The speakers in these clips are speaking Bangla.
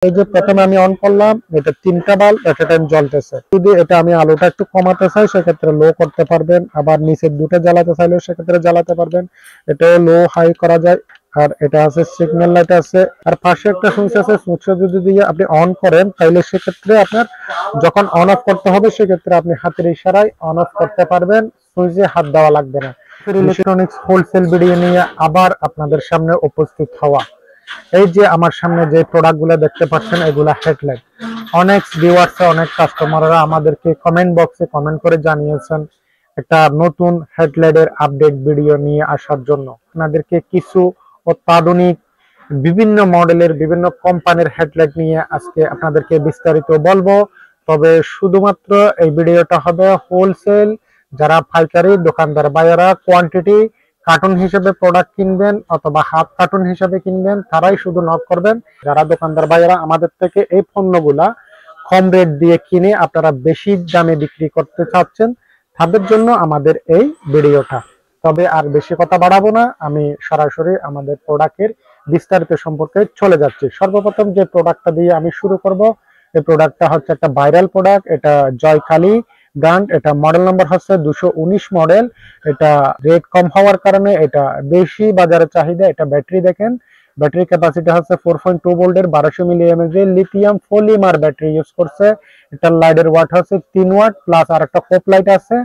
এই যে প্রথমে আমি অন করলাম, এটা 3টা বাল্ব এট এ টাইম জ্বলতেছে। যদি এটা আমি আলোটা একটু কমাতে চাই সেক্ষেত্রে লো করতে পারবেন, আবার নিচের দুটো জ্বালাতে চাইলেও সেক্ষেত্রে জ্বালাতে পারবেন। এটা লো হাই করা যায়। আর এটা আছে সিগন্যাল লাইট আছে, আর পাশে একটা সুইচ আছে। সুইচটা যদি দিয়ে আপনি অন করেন তাহলে সেক্ষেত্রে আপনার যখন অন অফ করতে হবে সেক্ষেত্রে আপনি হাতের ইশারায় অন অফ করতে পারবেন, সুইচে হাত দেওয়া লাগবে না। ইলেকট্রনিক্স হোলসেল ভিডিও নিয়ে আবার আপনাদের সামনে উপস্থিত হওয়া। এই যে আমার সামনে যে প্রোডাক্টগুলো দেখতে পাচ্ছেন এগুলা হেডলাইট। অনেক ভিউয়ার্স অনেক কাস্টমাররা আমাদেরকে কমেন্ট বক্সে কমেন্ট করে জানিয়েছেন একটা নতুন হেডলাইটের আপডেট ভিডিও নিয়ে আসার জন্য। আপনাদেরকে কিছু অত্যাধুনিক বিভিন্ন মডেলের বিভিন্ন কোম্পানির হেডলাইট নিয়ে আজকে আপনাদেরকে বিস্তারিত বলবো। তবে শুধুমাত্র এই ভিডিওটা হবে হোলসেল, যারা পাইকারি দোকানদার ভাইয়েরা কোয়ান্টিটি কার্টুন হিসেবে প্রোডাক্ট কিনবেন অথবা হাফ কার্টুন হিসেবে কিনবেন তারাই শুধু নক করবেন। যারা দোকানদার ভাইয়েরা আমাদের থেকে এই পণ্যগুলা কম রেট দিয়ে কিনে আপনারা বেশি দামে বিক্রি করতে চাচ্ছেন তাদের জন্য আমাদের এই ভিডিওটা। তবে আর বেশি কথা বাড়াবো না, আমি সরাসরি আমাদের প্রোডাক্টের বিস্তারিত সম্পর্কে চলে যাচ্ছি। সর্বপ্রথম যে প্রোডাক্টটা দিয়ে আমি শুরু করব, এই প্রোডাক্টটা হচ্ছে একটা ভাইরাল প্রোডাক্ট। এটা জয়কালী ব্র্যান্ড, এটা মডেল নাম্বার হচ্ছে 219 মডেল। এটা রেট কম হওয়ার কারণে এটা বেশি বাজারে চাহিদা। এটা ব্যাটারি দেখেন, ব্যাটারি ক্যাপাসিটি হচ্ছে 4.2 ভোল্টের 1200 মিলি এমএএইচ এর লিথিয়াম পলিমার ব্যাটারি ইউজ করছে। এটা লাইটের ওয়াট হচ্ছে 3 ওয়াট প্লাস আর একটা কোপ লাইট আছে।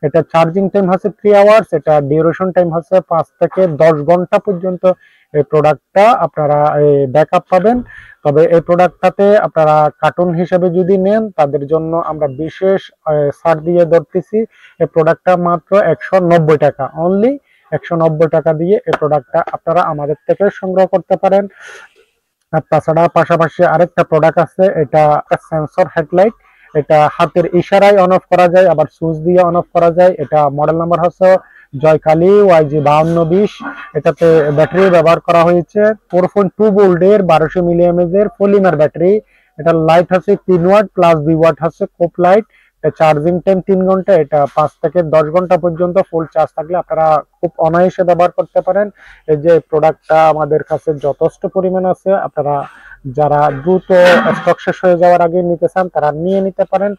এটা চার্জিং টাইম হচ্ছে 3 আওয়ার্স। এটা ডিউরেশন টাইম হচ্ছে 5 থেকে 10 ঘন্টা পর্যন্ত এই প্রোডাক্টটা আপনারা ব্যাকআপ পাবেন। তবে এই প্রোডাক্টটাতে আপনারা কার্টুন হিসেবে যদি নেন তাদের জন্য আমরা বিশেষ ছাড় দিয়ে ধরতেছি। এই প্রোডাক্টটা মাত্র 190 টাকা, অনলি 190 টাকা দিয়ে এই প্রোডাক্টটা আপনারা আমাদের থেকে সংগ্রহ করতে পারেন। আর তাছাড়া পাশাপাশি আরেকটা প্রোডাক্ট আছে, এটা সেন্সর হেডলাইট। এটা হাতের ইশারায় অন অফ করা যায়, আবার সুইচ দিয়ে অন অফ করা যায়। এটা মডেল নাম্বার হচ্ছে জয়কালী YG 5220। এটাতে ব্যাটারি ব্যবহার করা হয়েছে 4.2 ভোল্টের 1200 মিলি এমএএইচ এর পলিমার ব্যাটারি। এটা লাইট হচ্ছে 3 ওয়াট প্লাস 2 ওয়াট হচ্ছে কোপ লাইট। চার্জিং টাইম 3 ঘন্টা। এটা 5 থেকে 10 ঘন্টা পর্যন্ত ফুল চার্জ থাকলে আপনারা খুব অনায়াসে ব্যবহার করতে পারেন। এই যে প্রোডাক্টটা আমাদের কাছে যথেষ্ট পরিমাণ আছে, আপনারা যারা দ্রুত স্টক শেষ হয়ে যাওয়ার আগে নিতে চান তারা নিয়ে নিতে পারেন।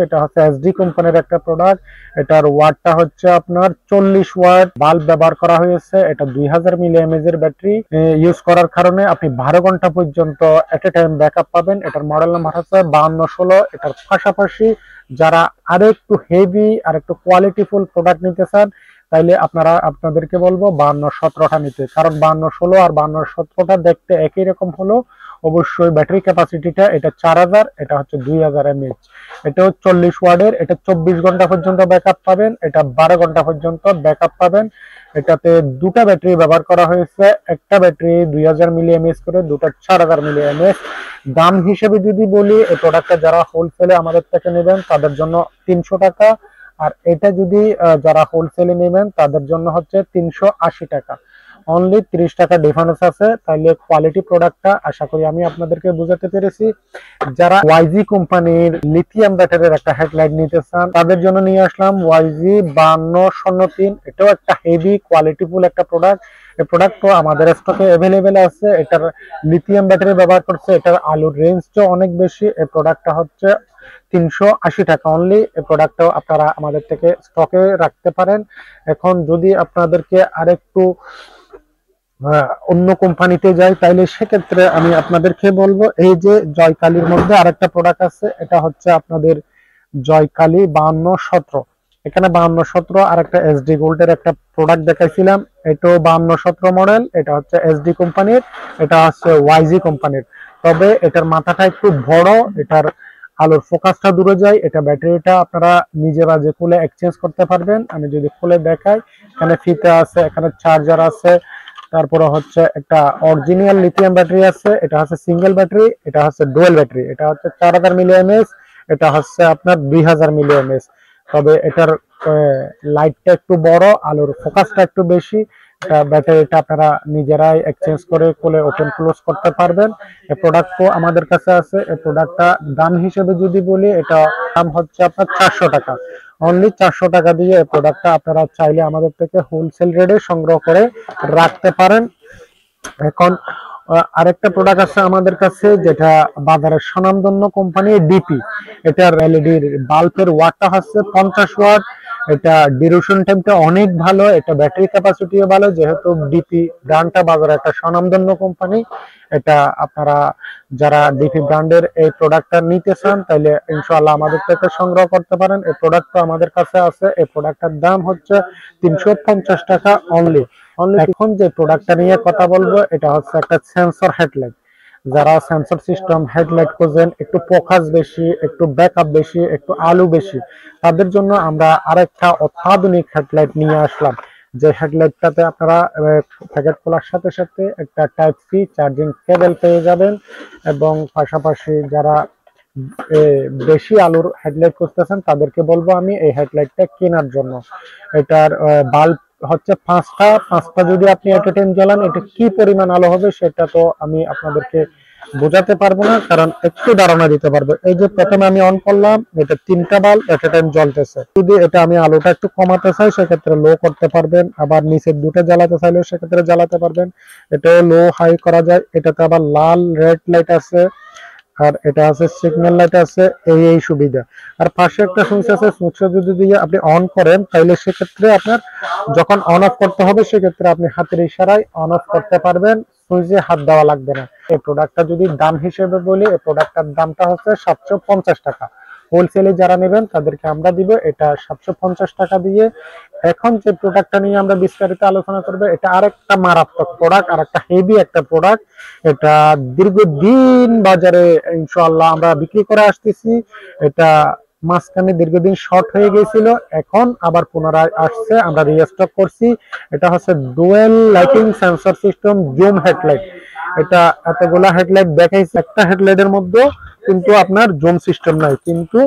এটা হচ্ছে এসডি কোম্পানির একটা প্রোডাক্ট। এটার ওয়াটটা হচ্ছে আপনার 40 ওয়াট বাল্ব ব্যবহার করা হয়েছে। এটা 2000 মিলি এমএএইচ এর ব্যাটারি ইউজ করার কারণে আপনি 12 ঘন্টা পর্যন্ত এট এ টাইম ব্যাকআপ পাবেন। এটার মডেল নাম্বার হচ্ছে 5216। এটার পাশাপাশি যারা আরেকটু হেভি আর একটু কোয়ালিটিফুল প্রোডাক্ট নিতে চান তাইলে আপনাদেরকে বলবো 5217টা নিতে, কারণ 5216 আর 5217টা দেখতে একই রকম হলো। অবশ্যই ব্যাটারি ক্যাপাসিটিটা এটা 4000, এটা হচ্ছে 2000 এমএএইচ। এটাও 40 ওয়াটের। এটা 24 ঘন্টা পর্যন্ত ব্যাকআপ পাবেন, এটা 12 ঘন্টা পর্যন্ত ব্যাকআপ পাবেন। এটাতে দুটা ব্যাটারি ব্যবহার করা হয়েছে, একটা ব্যাটারি 2000 মিলি এমএএইচ করে, দুটা 4000 মিলি এমএএইচ। দাম হিসেবে যদি বলি এই প্রোডাক্টটা যারা হোলসেলে আমাদের থেকে নেবেন তাদের জন্য 300 টাকা, আর এটা যদি যারা হোলসেলে নেবেন তাদের জন্য হচ্ছে 380 টাকা। অনলি 30 টাকা ডিফারেন্স আছে। তাহলে কোয়ালিটি প্রোডাক্টটা আশা করি আমি আপনাদেরকে বুঝাতে পেরেছি। যারা YG কোম্পানির লিথিয়াম ব্যাটারির একটা হেডলাইট নিতে চান তাদের জন্য নিয়ে আসলাম YG 5203। এটাও একটা হেভি কোয়ালিটিফুল একটা প্রোডাক্ট। এই প্রোডাক্টও আমাদের স্টকে অ্যাভেলেবেল আছে। এটার লিথিয়াম ব্যাটারি ব্যবহার করছে, এটার আলুর রেঞ্জটাও অনেক বেশি। এই প্রোডাক্টটা হচ্ছে 380 টাকা অনলি। এই প্রোডাক্টটাও আপনারা আমাদের থেকে স্টকে রাখতে পারেন। এখন যদি আপনাদেরকে আরেকটু অন্য কোম্পানিতে যাই তাইলে সেক্ষেত্রে আমি আপনাদেরকে বলবো এই যে জয়কালীর মধ্যে আরেকটা প্রোডাক্ট আছে, এটা হচ্ছে আপনাদের জয়কালী 5217। এখানে 5217 আর একটা এসডি গোল্ডের একটা প্রোডাক্ট দেখাইছিলাম, এটাও 5217 মডেল। এটা হচ্ছে এসডি কোম্পানির, এটা হচ্ছে YG কোম্পানির। তবে এটার মাথাটা একটু বড়, এটার আলোর ফোকাসটা দূরে যায়। এটা ব্যাটারিটা আপনারা নিজেরা যে খুলে এক্সচেঞ্জ করতে পারবেন। আমি যদি খুলে দেখাই, এখানে ফিতে আছে, এখানে চার্জার আছে, তারপরে হচ্ছে একটা অরিজিনাল লিথিয়াম ব্যাটারি আছে। এটা হচ্ছে সিঙ্গেল ব্যাটারি, এটা হচ্ছে ডুয়াল ব্যাটারি। এটা হচ্ছে 4000 মিলি এমএএইচ, এটা হচ্ছে আপনার 2000 মিলি এমএএইচ। তবে এটার লাইটটা একটু বড়, আলোর ফোকাসটা একটু বেশি। ব্যাটারিটা আপনারা নিজেরাই এক্সচেঞ্জ করে খুলে ওপেন ক্লোজ করতে পারবেন। এই প্রোডাক্টও আমাদের কাছে আছে। এই প্রোডাক্টটা দাম হিসেবে যদি বলি, এটা দাম হচ্ছে আপনার 400 টাকা। অনলি 400 টাকা দিয়ে এই প্রোডাক্টটা আপনারা চাইলে আমাদের থেকে হোলসেল রেটে সংগ্রহ করে রাখতে পারেন। এখন আরেকটা প্রোডাক্ট আছে আমাদের কাছে, যেটা বাজারের স্বনামধন্য কোম্পানি ডিপি। এটার এলইডির বাল্বের ওয়াটটা হচ্ছে 50 ওয়াট। এটা ডিউরেশন টাইমটা অনেক ভালো, এটা ব্যাটারি ক্যাপাসিটিও ভালো, যেহেতু ডিপি ব্র্যান্ডটা বাজারে একটা স্বনামধন্য কোম্পানি। এটা আপনারা যারা ডিপি ব্র্যান্ডের এই প্রোডাক্টটা নিতে চান তাহলে ইনশাআল্লাহ আমাদের থেকে সংগ্রহ করতে পারেন। এই প্রোডাক্টটা আমাদের কাছে আছে। এই প্রোডাক্টটার দাম হচ্ছে 350 টাকা অনলি। এখন যে প্রোডাক্টটা নিয়ে কথা বলবো এটা হচ্ছে একটা সেন্সর হেডলাইট। যারা সেন্সর সিস্টেম হেডলাইট খোঁজেন, একটু ফোকাস বেশি, একটু ব্যাকআপ বেশি, একটু আলো বেশি, তাদের জন্য আমরা আরেকটা অত্যাধুনিক হেডলাইট নিয়ে আসলাম। যে হেডলাইটটাতে আপনারা প্যাকেট খোলার সাথে সাথে একটা টাইপ সি চার্জিং কেবল পেয়ে যাবেন, এবং পাশাপাশি যারা বেশি আলোর হেডলাইট খুঁজতেছেন তাদেরকে বলবো আমি এই হেডলাইটটা কেনার জন্য। এটার বাল্ব হচ্ছে পাঁচটা যদি আপনি এট এ টাইম জ্বালান এটা কি পরিমাণ আলো হবে সেটা তো আমি আপনাদেরকে বোঝাতে পারবো না, কারণ একটু ধারণা দিতে পারবো। এই যে প্রথমে আমি অন করলাম, এটা 3টা বাল্ব এট এ টাইম জ্বলতেছে। যদি এটা আমি আলোটা একটু কমাতে চাই সেক্ষেত্রে লো করতে পারবেন, আবার নিচের 2টা জ্বালাতে চাইলেও সেক্ষেত্রে জ্বালাতে পারবেন। এটাও লো হাই করা যায়। এটাতে আবার লাল রেড লাইট আছে, আর এটা আছে সিগন্যাল লাইট আছে, এই সুবিধা। আর পাশে একটা সুইচ আছে, সুইচটা যদি দিয়ে আপনি অন করেন তাহলে সেক্ষেত্রে আপনার যখন অন অফ করতে হবে সেক্ষেত্রে আপনি হাতের ইশারায় অন অফ করতে পারবেন, সুইচে হাত দেওয়া লাগবে না। এই প্রোডাক্টটা যদি দাম হিসেবে বলি, এই প্রোডাক্টটার দামটা হচ্ছে 750 টাকা। হোলসেলে যারা নেবেন তাদেরকে আমরা দিব এটা 750 টাকা দিয়ে। এখন যে প্রোডাক্টটা নিয়ে আমরা বিস্তারিত আলোচনা করবো, এটা আরেকটা মারাত্মক প্রোডাক্ট, আর একটা হেভি একটা প্রোডাক্ট। এটা দীর্ঘদিন বাজারে ইনশাআল্লাহ আমরা বিক্রি করে আসতেছি। এটা মাঝখানে দীর্ঘদিন শর্ট হয়ে গিয়েছিল, এখন আবার পুনরায় আসছে, আমরা রিস্টক করছি। এটা হচ্ছে dual lighting sensor system zoom headlight. এটা এতগুলা হেডলাইট দেখাইছে, একটা হেডলাইটের মধ্যে কিন্তু আপনার জুম সিস্টেম নাই, কিন্তু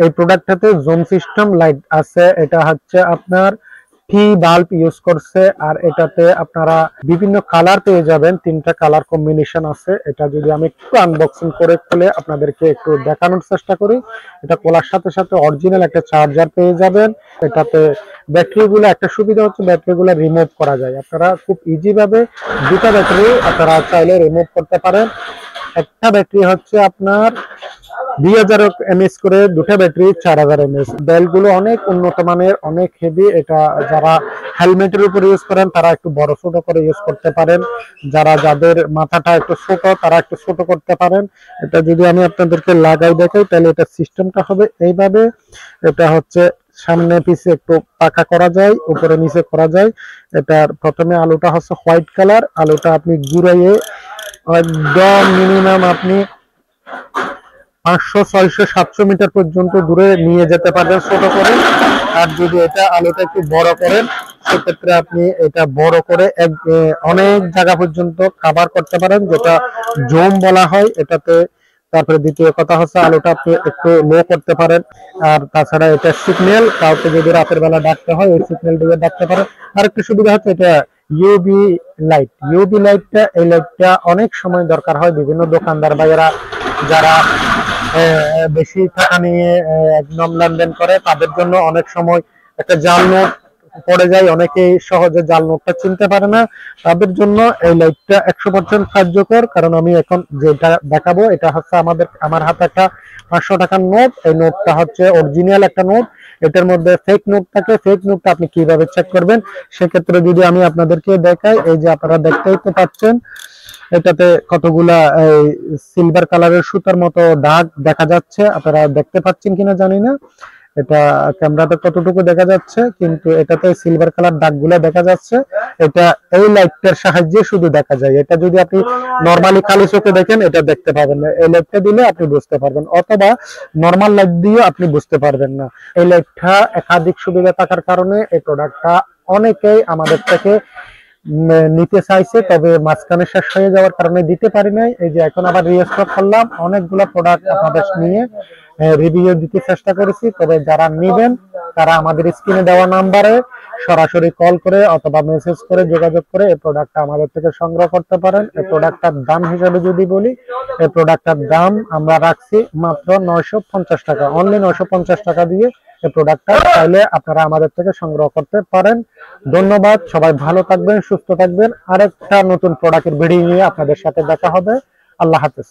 এই প্রোডাক্টটাতে জুম সিস্টেম লাইট আছে। এটা হচ্ছে আপনার টি বাল্ব ইউজ করছে, আর এটাতে আপনারা বিভিন্ন কালার পেয়ে যাবেন, 3টা কালার কম্বিনেশন আছে। এটা যদি আমি একটু আনবক্সিং করে খুলে আপনাদেরকে একটু দেখানোর চেষ্টা করি, এটা খোলার সাথে সাথে অরিজিনাল একটা চার্জার পেয়ে যাবেন। এটাতে ব্যাটারিগুলো একটা সুবিধা হচ্ছে ব্যাটারিগুলো রিমুভ করা যায়, আপনারা খুব ইজি ভাবে 2টা ব্যাটারি আপনারা চাইলে রিমুভ করতে পারেন। একটা ব্যাটারি হচ্ছে আপনার 2000 এমএস করে, 2টা ব্যাটারি 4000 এমএস। বেলগুলো অনেক উন্নত মানের, অনেক হেভি। এটা যারা হেলমেটের উপর ইউজ করেন তারা একটু বড় ছোট করে ইউজ করতে পারেন, যাদের মাথাটা একটু ছোট তারা একটু ছোট করতে পারেন। এটা যদি আমি আপনাদেরকে লাগাই দেখাই তাহলে এটা সিস্টেমটা হবে এইভাবে। এটা হচ্ছে সামনে পিছে একটু পাকা করা যায়, উপরে নিচে করা যায়। এটার প্রথমে আলোটা হচ্ছে হোয়াইট কালার, আলোটা আপনি ঘুরাইয়ে একদম মিনিমাম আপনি 500 600 700 মিটার পর্যন্ত দূরে নিয়ে যেতে পারবেন ছোট করে। আর যদি এটা আলোটা একটু বড় করেন সেক্ষেত্রে আপনি এটা বড় করে অনেক জায়গা পর্যন্ত কভার করতে পারেন, যেটা জুম বলা হয় এটাতে। তারপরে দ্বিতীয় কথা হচ্ছে আলোটা আপনি একটু লো করতে পারেন। আর তাছাড়া এটা সিগন্যাল, কাউকে যদি রাতের বেলা ডাকতে হয় এই সিগন্যাল দিয়ে ডাকতে পারেন। আর একটা সুবিধা হচ্ছে এটা ইউভি লাইট। ইউভি লাইটটা, এই লাইটটা অনেক সময় দরকার হয় বিভিন্ন দোকানদার ভাইয়েরা যারা বেশি টাকা নিয়ে একদম লেনদেন করে, তাদের জন্য অনেক সময় একটা জাল নোট পড়ে যায়, অনেকেই সহজে জাল নোটটা চিনতে পারে না, তাদের জন্য এই লাইটটা 100% কার্যকর। কারণ আমি এখন যেটা দেখাবো এটা হচ্ছে আমার হাতে একটা 500 টাকার নোট। এই নোটটা হচ্ছে অরিজিনাল একটা নোট, এটার মধ্যে ফেক নোট থাকে। ফেক নোটটা আপনি কিভাবে চেক করবেন সেক্ষেত্রে যদি আমি আপনাদেরকে দেখাই, এই যে আপনারা দেখতেই তো পাচ্ছেন এটাতে কতগুলা সিলভার কালারের সুতার মতো দাগ দেখা যাচ্ছে, আপনারা দেখতে পাচ্ছেন কিনা জানি না, এটা ক্যামেরাতে কতটুকু দেখা যাচ্ছে, কিন্তু এটাতে সিলভার কালার দাগগুলা দেখা যাচ্ছে। এটা এই লাইটটার সাহায্যে শুধু দেখা যায়। এটা যদি আপনি নরমালি খালি চোখে দেখেন এটা দেখতে পাবেন না, এই লাইটটা দিলে আপনি বুঝতে পারবেন, অথবা নরমাল লাইট দিয়েও আপনি বুঝতে পারবেন না। এই লাইটটা একাধিক সুবিধা থাকার কারণে এই প্রোডাক্টটা অনেকেই আমাদের থেকে নিতে চাইছে, তবে মাঝখানে শেষ হয়ে যাওয়ার কারণে দিতে পারি নাই। এই যে এখন আবার রিস্টক করলাম, অনেকগুলো প্রোডাক্ট আপনাদের নিয়ে রিভিউ দিতে চেষ্টা করেছি। তবে যারা নেবেন তারা আমাদের স্ক্রিনে দেওয়া নাম্বারে সরাসরি কল করে অথবা মেসেজ করে যোগাযোগ করে এই প্রোডাক্টটা আমাদের থেকে সংগ্রহ করতে পারেন। এই প্রোডাক্টটার দাম হিসেবে যদি বলি, এই প্রোডাক্টটার দাম আমরা রাখছি মাত্র 950 টাকা, অনলি 950 টাকা দিয়ে এই প্রোডাক্টটা চাইলে আপনারা আমাদের থেকে সংগ্রহ করতে পারেন। ধন্যবাদ, সবাই ভালো থাকবেন, সুস্থ থাকবেন। আরেকটা নতুন প্রোডাক্টের ভিডিও নিয়ে আপনাদের সাথে দেখা হবে। আল্লাহ হাফেজ।